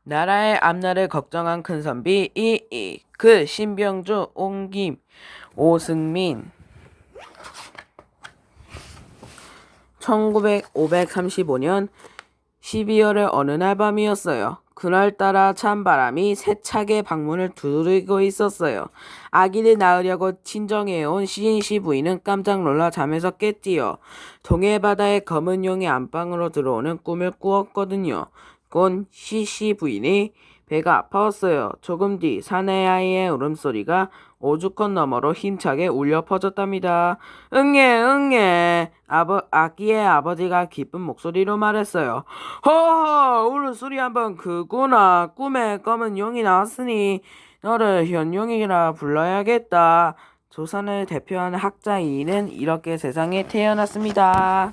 나라의 앞날을 걱정한 큰선비 이이 그 신병주 옹김 오승민 535년 12월의 어느 날 밤이었어요. 그날따라 찬바람이 세차게 방문을 두드리고 있었어요. 아기를 낳으려고 친정해온 시인씨 부인은 깜짝 놀라 잠에서 깼지요. 동해바다의 검은 용이 안방으로 들어오는 꿈을 꾸었거든요. 곧 시씨 부인이 배가 아파왔어요. 조금 뒤 사내아이의 울음소리가 오죽헌 너머로 힘차게 울려 퍼졌답니다. 응애 응애 아기의 아버지가 기쁜 목소리로 말했어요. 허허 울음소리 한번 크구나. 꿈에 검은 용이 나왔으니 너를 현용이라 불러야겠다. 조선을 대표하는 학자 이인은 이렇게 세상에 태어났습니다.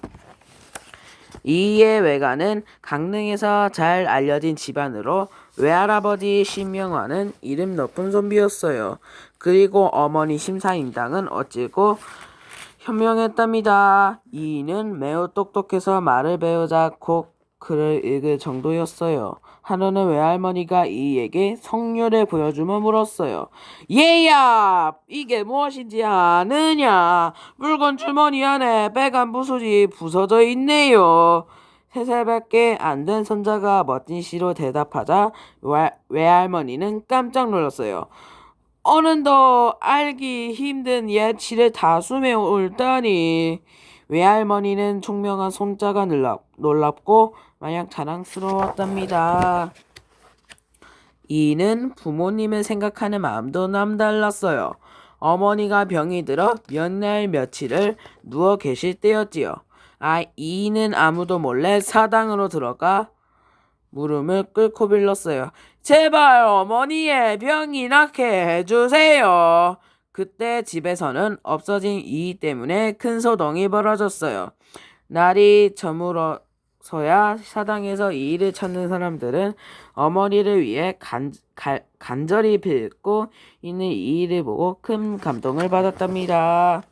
이의 외가는 강릉에서 잘 알려진 집안으로 외할아버지 신명화는 이름 높은 선비였어요. 그리고 어머니 심사임당은 어찌고 현명했답니다. 이는 매우 똑똑해서 말을 배우자 곧 글을 읽을 정도였어요. 하루는 외할머니가 이에게 성녀를 보여주며 물었어요. 얘야, 이게 무엇인지 아느냐? 붉은 주머니 안에 빨간 부숫이 부서져 있네요. 3살밖에 안 된 손자가 멋진 시로 대답하자 외할머니는 깜짝 놀랐어요. 어른도 알기 힘든 예치를 다숨에 옳다니. 외할머니는 총명한 손자가 놀랍고 마냥 자랑스러웠답니다. 이는 부모님을 생각하는 마음도 남달랐어요. 어머니가 병이 들어 몇 날 며칠을 누워 계실 때였지요. 이는 아무도 몰래 사당으로 들어가 무릎을 꿇고 빌었어요. 제발 어머니의 병이 낫게 해주세요. 그때 집에서는 없어진 이 때문에 큰 소동이 벌어졌어요. 날이 저물어서야 사당에서 이 일을 찾는 사람들은 어머니를 위해 간절히 빌고 있는 이 일을 보고 큰 감동을 받았답니다.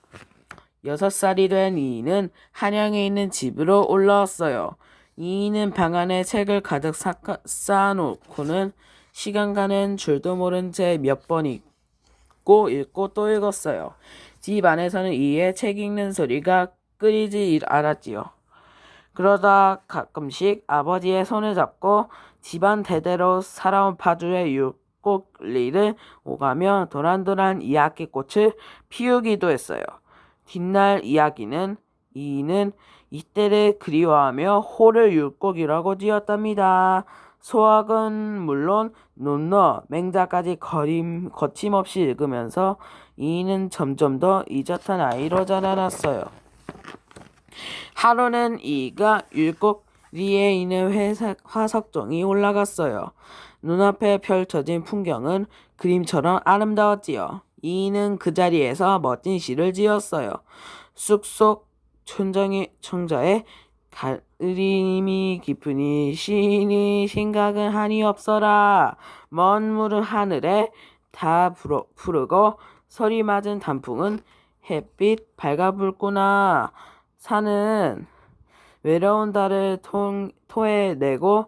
6살이 된 이인은 한양에 있는 집으로 올라왔어요. 이인은 방 안에 책을 가득 쌓아놓고는 시간 가는 줄도 모른 채 몇 번 읽고 또 읽었어요. 집 안에서는 이의 책 읽는 소리가 끊이지 않았지요. 그러다 가끔씩 아버지의 손을 잡고 집안 대대로 살아온 파주의 율곡리를 오가며 도란도란 이야기꽃을 피우기도 했어요. 뒷날 이야기는 이는 이때를 그리워하며 호를 율곡이라고 지었답니다. 소학은 물론 논어, 맹자까지 거침없이 읽으면서 이는 점점 더 이젓한 아이로 자라났어요. 하루는 이가 율곡리에 있는 화석종이 올라갔어요. 눈앞에 펼쳐진 풍경은 그림처럼 아름다웠지요. 이는 그 자리에서 멋진 시를 지었어요. 쑥속 청자의 가을이 깊으니 시인이 생각은 한이 없어라. 먼 물은 하늘에 다 푸르고 서리 맞은 단풍은 햇빛 밝아불구나. 산은 외로운 달을 토해내고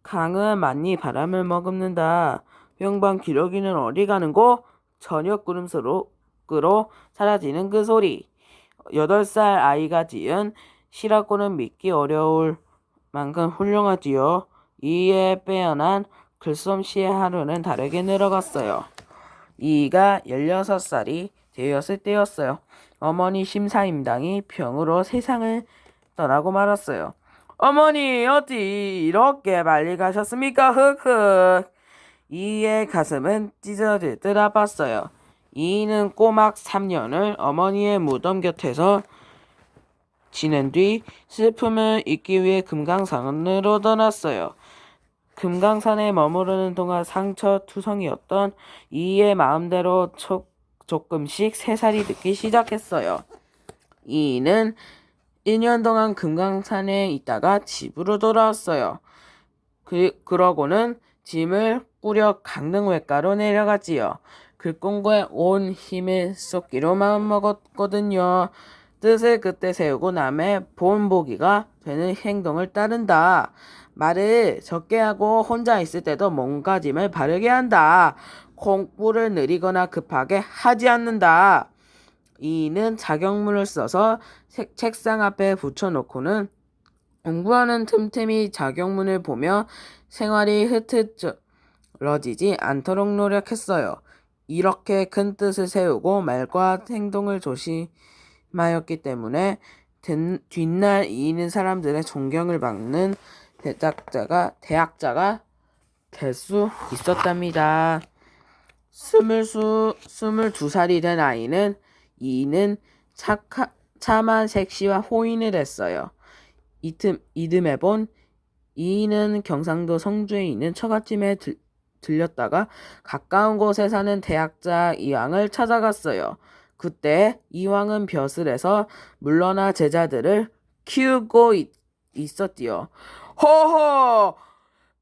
강은 많이 바람을 머금는다. 병방 기러기는 어디 가는고? 저녁 구름으로 사라지는 그 소리. 8살 아이가 지은 시라고는 믿기 어려울 만큼 훌륭하지요. 이에 빼어난 글솜씨의 하루는 다르게 늘어갔어요. 이가 16살이 되었을 때였어요. 어머니 심사임당이 병으로 세상을 떠나고 말았어요. 어머니 어찌 이렇게 빨리 가셨습니까? 흑흑. 이의 가슴은 찢어질 듯 아팠어요. 이는 꼬막 3년을 어머니의 무덤 곁에서 지낸 뒤 슬픔을 잊기 위해 금강산으로 떠났어요. 금강산에 머무르는 동안 상처투성이었던 이의 마음대로 조금씩 새살이 듣기 시작했어요. 이는 1년 동안 금강산에 있다가 집으로 돌아왔어요. 그러고는 짐을 꾸려 강릉 외가로 내려갔지요. 글공부에 온 힘을 쏟기로 마음먹었거든요. 뜻을 그때 세우고 남의 본보기가 되는 행동을 따른다. 말을 적게 하고 혼자 있을 때도 몸가짐을 바르게 한다. 공부를 느리거나 급하게 하지 않는다. 이는 작용문을 써서 책상 앞에 붙여놓고는 공부하는 틈틈이 작용문을 보며 생활이 흐트러지지 않도록 노력했어요. 이렇게 큰 뜻을 세우고 말과 행동을 조심하였기 때문에 뒷날 이인은 사람들의 존경을 받는 대학자가 될 수 있었답니다. 22살이 된 아이는 이인은 참한 색시와 호인을 했어요. 이듬해 본 이인은 경상도 성주에 있는 처갓집에 들렸다가 가까운 곳에 사는 대학자 이황을 찾아갔어요. 그때 이황은 벼슬에서 물러나 제자들을 키우고 있었지요. 허허!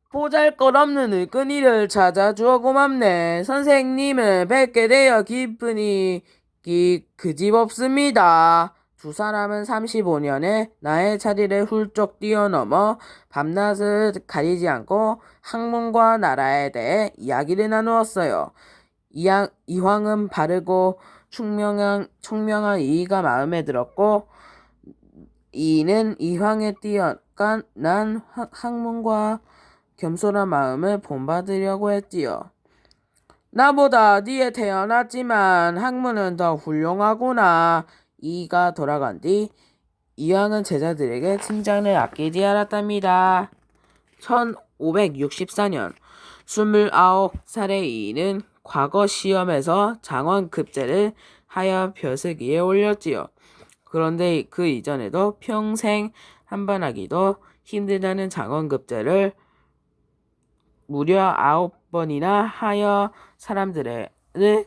보잘것없는 을끈이를 찾아주어 고맙네. 선생님을 뵙게 되어 기쁘니 그 집 없습니다. 두 사람은 35년에 나의 자리를 훌쩍 뛰어넘어 밤낮을 가리지 않고 학문과 나라에 대해 이야기를 나누었어요. 이황은 바르고 총명한 이의가 마음에 들었고 이는 이황의 뛰어난 학문과 겸손한 마음을 본받으려고 했지요. 나보다 뒤에 태어났지만 학문은 더 훌륭하구나. 이가 돌아간 뒤 이황은 제자들에게 칭찬을 아끼지 않았답니다. 1564년 29살의 이인은 과거 시험에서 장원급제를 하여 벼슬기에 올렸지요. 그런데 그 이전에도 평생 한 번 하기도 힘들다는 장원급제를 무려 9번이나 하여 사람들을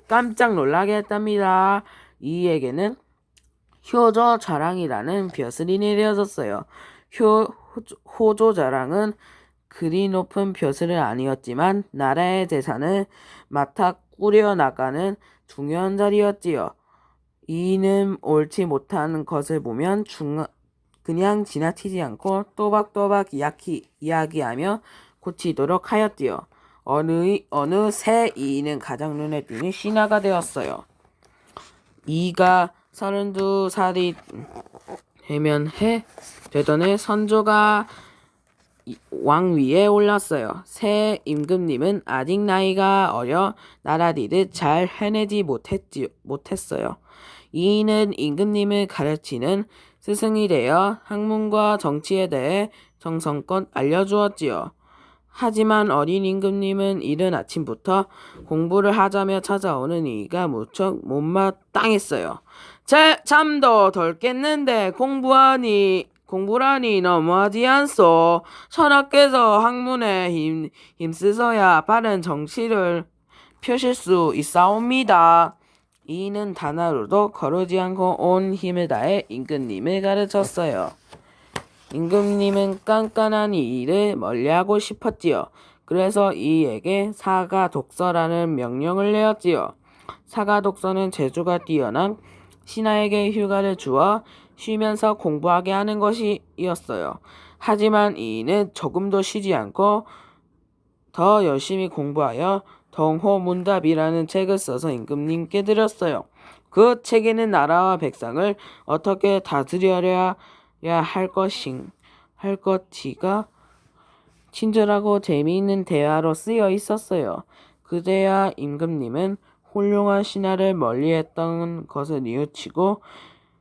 깜짝 놀라게 했답니다. 이에게는 효조자랑이라는 벼슬이 내려졌어요. 호조자랑은 그리 높은 벼슬은 아니었지만 나라의 재산을 맡아 꾸려나가는 중요한 자리였지요. 이는 옳지 못한 것을 보면 그냥 지나치지 않고 또박또박 이야기하며 고치도록 하였지요. 어느 새 이인은 가장 눈에 띄는 신하가 되었어요. 이가 32살이 되던 해 선조가 왕위에 올랐어요. 새 임금님은 아직 나이가 어려 나라일을 잘 해내지 못했어요. 이인은 임금님을 가르치는 스승이 되어 학문과 정치에 대해 정성껏 알려주었지요. 하지만 어린 임금님은 이른 아침부터 공부를 하자며 찾아오는 이가 무척 못마땅했어요. 잠도 덜 깼는데 공부라니 너무하지 않소. 철학께서 학문에 힘쓰셔야 바른 정치를 펴실 수 있사옵니다. 이는 단 하루도 거르지 않고 온 힘을 다해 임금님을 가르쳤어요. 임금님은 깐깐한 이 일을 멀리하고 싶었지요. 그래서 이에게 사가독서라는 명령을 내었지요. 사가독서는 재주가 뛰어난 신하에게 휴가를 주어 쉬면서 공부하게 하는 것이었어요. 하지만 이는 조금도 쉬지 않고 더 열심히 공부하여 동호문답이라는 책을 써서 임금님께 드렸어요. 그 책에는 나라와 백성을 어떻게 다스려야 할 것인가 친절하고 재미있는 대화로 쓰여 있었어요. 그제야 임금님은 훌륭한 신하를 멀리했던 것을 뉘우치고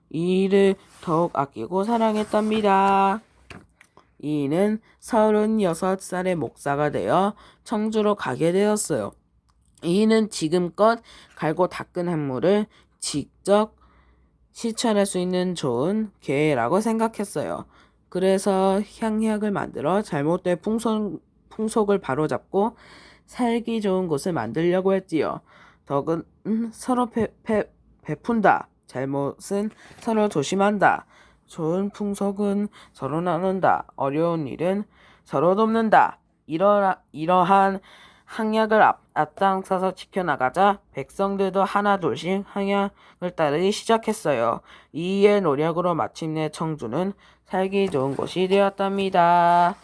이를 더욱 아끼고 사랑했답니다. 이는 36살의 목사가 되어 청주로 가게 되었어요. 이는 지금껏 갈고 닦은 한물을 직접 실천할 수 있는 좋은 기회라고 생각했어요. 그래서 향약을 만들어 잘못된 풍속을 바로잡고 살기 좋은 곳을 만들려고 했지요. 덕은 서로 베푼다. 잘못은 서로 조심한다. 좋은 풍속은 서로 나눈다. 어려운 일은 서로 돕는다. 이러한 항약을 앞장서서 지켜나가자 백성들도 하나둘씩 항약을 따르기 시작했어요. 이의 노력으로 마침내 청주는 살기 좋은 곳이 되었답니다.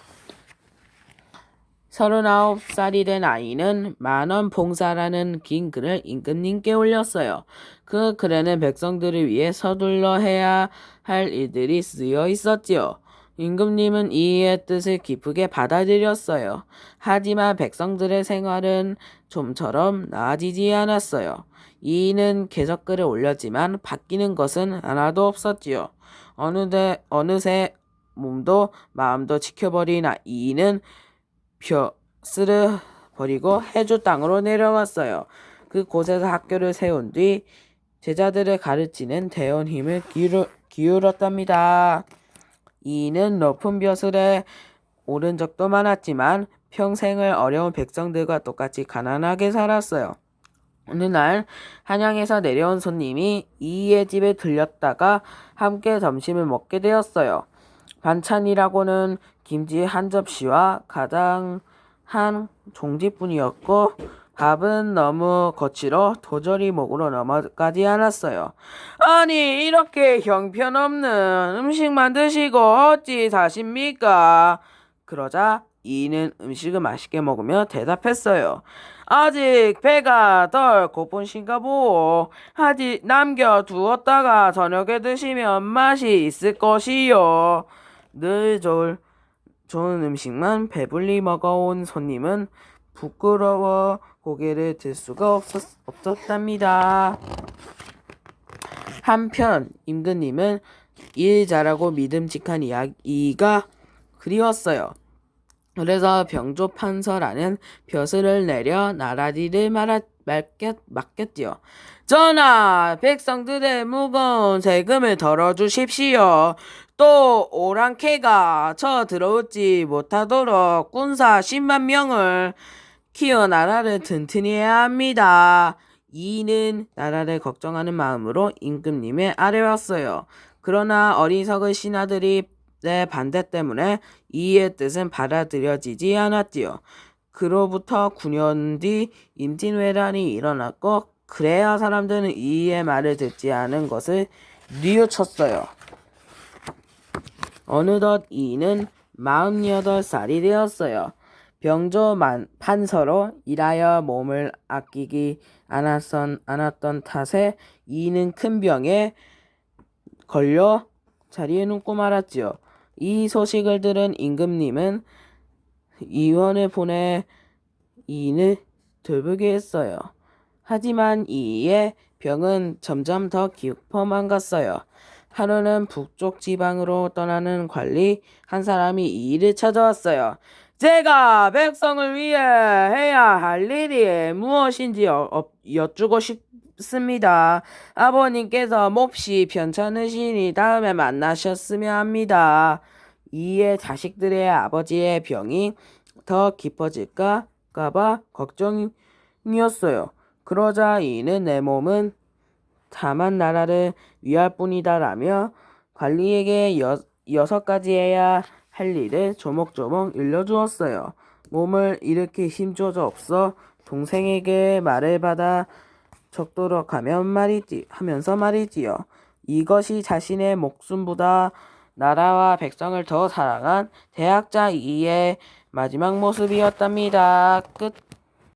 39살이 된 아이는 만원 봉사라는 긴 글을 임금님께 올렸어요. 그 글에는 백성들을 위해 서둘러 해야 할 일들이 쓰여 있었지요. 임금님은 이의 뜻을 기쁘게 받아들였어요. 하지만 백성들의 생활은 좀처럼 나아지지 않았어요. 이는 개석글을 올렸지만 바뀌는 것은 하나도 없었지요. 어느새 몸도 마음도 지켜버린 이는 벼슬을 버리고 해주 땅으로 내려왔어요. 그곳에서 학교를 세운 뒤 제자들을 가르치는 대원 힘을 기울였답니다. 이는 높은 벼슬에 오른 적도 많았지만 평생을 어려운 백성들과 똑같이 가난하게 살았어요. 어느 날 한양에서 내려온 손님이 이의 집에 들렸다가 함께 점심을 먹게 되었어요. 반찬이라고는 김치 한 접시와 가장 한 종지뿐이었고 밥은 너무 거칠어 도저히 목으로 넘어가지 않았어요. 아니 이렇게 형편없는 음식만 드시고 어찌 사십니까? 그러자 이는 음식을 맛있게 먹으며 대답했어요. 아직 배가 덜 고픈신가 보오. 아직 남겨두었다가 저녁에 드시면 맛이 있을 것이요. 늘 좋은 음식만 배불리 먹어온 손님은 부끄러워 고개를 들 수가 없었답니다. 한편 임금님은 일 잘하고 믿음직한 이가 그리웠어요. 그래서 병조판서라는 벼슬을 내려 나라리를 맡겼지요. 전하, 백성들의 무거운 세금을 덜어주십시오. 또 오랑캐가 들어오지 못하도록 군사 10만 명을 키워 나라를 튼튼히 해야 합니다. 이는 나라를 걱정하는 마음으로 임금님의 아래왔어요. 그러나 어리석은 신하들이 반대 때문에 이의 뜻은 받아들여지지 않았지요. 그로부터 9년 뒤 임진왜란이 일어났고 그래야 사람들은 이의 말을 듣지 않은 것을 뉘우쳤어요. 어느덧 이는 48살이 되었어요. 병조 판서로 일하여 몸을 아끼지 않았던 탓에 이는 큰 병에 걸려 자리에 눕고 말았지요. 이 소식을 들은 임금님은 의원을 보내 이인을 돌보게 했어요. 하지만 이의 병은 점점 더 깊어만 갔어요. 하루는 북쪽 지방으로 떠나는 관리 한 사람이 이일을 찾아왔어요. 제가 백성을 위해 해야 할 일이 무엇인지 여쭈고 싶습니다. 아버님께서 몹시 편찮으시니 다음에 만나셨으면 합니다. 이의 자식들의 아버지의 병이 더 깊어질까봐 걱정이었어요. 그러자 이는 내 몸은 다만 나라를 위할 뿐이다라며 관리에게 6가지 해야 할 일을 조목조목 일러주었어요. 몸을 일으킬 힘조차 없어 동생에게 말을 받아 적도록 하면서 말이지요. 이것이 자신의 목숨보다 나라와 백성을 더 사랑한 대학자 이의 마지막 모습이었답니다. 끝.